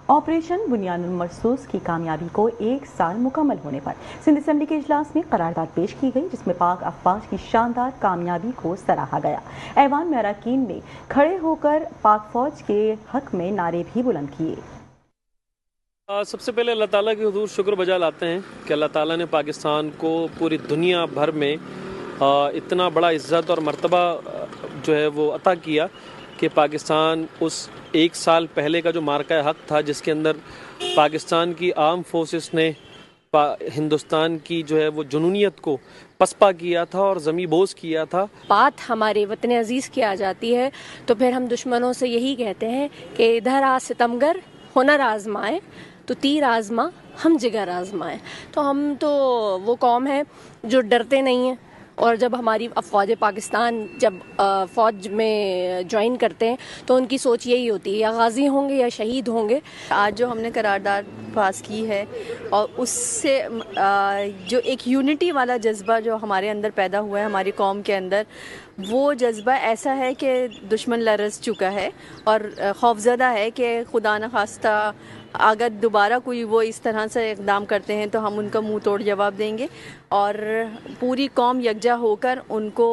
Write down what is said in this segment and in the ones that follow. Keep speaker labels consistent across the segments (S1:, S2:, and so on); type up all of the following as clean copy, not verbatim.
S1: Operation बुनियानुल मरसूस की कामयाबी को 1 साल मुकम्मल होने पर सिंध असेंबली के इजलास में करारदाद पेश की गई, जिसमें पाक अफवाज की शानदार कामयाबी को सराहा गया। ऐवान में अरकान ने खड़े होकर पाक फौज के हक में नारे भी बुलंद किए।
S2: सबसे पहले अल्लाह ताला की हुजूर शुक्र बजा लाते हैं कि अल्लाह ताला ने पाकिस्तान को पूरी दुनिया भर में इतना बड़ा इज़्ज़त और मर्तबा जो है वो अता किया कि पाकिस्तान उस 1 साल पहले का जो मार्का हक था, जिसके अंदर पाकिस्तान की आर्म फोर्सेस ने हिंदुस्तान की जो है वो जुनूनियत को पसपा किया था और ज़मी बोझ किया था।
S3: बात हमारे वतन अजीज़ की आ जाती है तो फिर हम दुश्मनों से यही कहते हैं कि इधर आ सितमगर हुनर आजमाए तो तीर आजमा हम जिगर आजमाएं। तो हम तो वो कौम है जो डरते नहीं हैं, और जब हमारी अफवाज पाकिस्तान जब फ़ौज में ज्वाइन करते हैं तो उनकी सोच यही होती है, या गाजी होंगे या शहीद होंगे।
S4: आज जो हमने करारदाद पास की है और उससे जो एक यूनिटी वाला जज्बा जो हमारे अंदर पैदा हुआ है, हमारी कौम के अंदर, वो जज्बा ऐसा है कि दुश्मन लरज़ चुका है और खौफज़दा है कि खुदा न खास्ता अगर दोबारा कोई वो इस तरह से इक़दाम करते हैं तो हम उनका मुंह तोड़ जवाब देंगे और पूरी कौम यकजा होकर उनको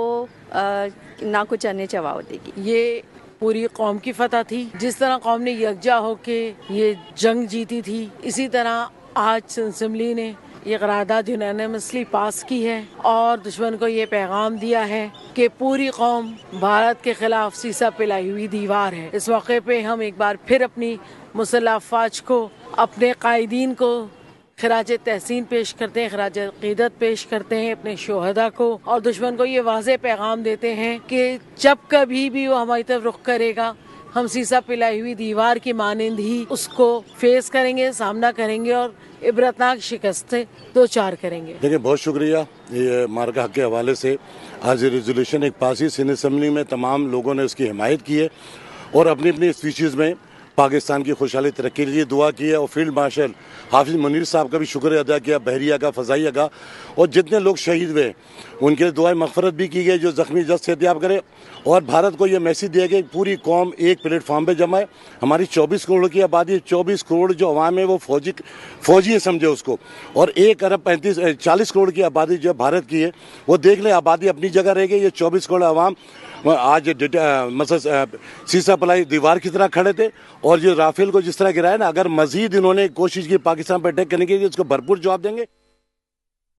S4: ना कुछ अन्य जवाब देगी।
S5: ये पूरी कौम की फतह थी। जिस तरह कौम ने यकजा होके ये जंग जीती थी, इसी तरह आज असेंबली ने ये करारदाद यूनानिमसली पास की है और दुश्मन को ये पैगाम दिया है कि पूरी कौम भारत के खिलाफ सीसा पिलाई हुई दीवार है। इस मौके पे हम एक बार फिर अपनी मुसल्लह अफवाज को, अपने कायदीन को खिराज तहसीन पेश करते हैं, खिराज अक़ीदत पेश करते हैं अपने शोहदा को, और दुश्मन को ये वाज़ेह पैगाम देते हैं कि जब कभी भी वो हमारी तरफ रुख करेगा, हम सीसा पिलाई हुई दीवार की मानंद ही उसको फेस करेंगे, सामना करेंगे और इबरतनाक शिकस्त से दो चार करेंगे।
S6: देखिए, बहुत शुक्रिया। ये मार्का हक के हवाले से आज रेजोल्यूशन एक पास ही सिंध असेंबली में तमाम लोगों ने उसकी हिमायत की है और अपनी अपनी स्पीचेज़ में पाकिस्तान की खुशहाली तरक्की के लिए दुआ की है और फील्ड मार्शल हाफिज मुनीर साहब का भी शुक्र अदा किया, बहरिया का, फ़ज़ाइया का, और जितने लोग शहीद हुए उनके लिए दुआएं मग़फ़रत भी की गई, जो ज़ख्मी जल्द सेहतयाब करे। और भारत को ये मैसेज दिया गया कि पूरी कौम एक प्लेटफार्म पे जमा है। हमारी 24 करोड़ की आबादी है, 24 करोड़ जो अवाम है वो फौजी समझे उसको, और 1 अरब 40 करोड़ की आबादी जो भारत की है वो देख लें, आबादी अपनी जगह रह गई। ये 24 करोड़ अवाम आज मतलब सीसा पलाई दीवार की तरह खड़े थे, और जो राफेल को जिस तरह गिराया ना, अगर मजीद इन्होंने कोशिश की पाकिस्तान पर अटैक करने की, उसको भरपूर जवाब देंगे।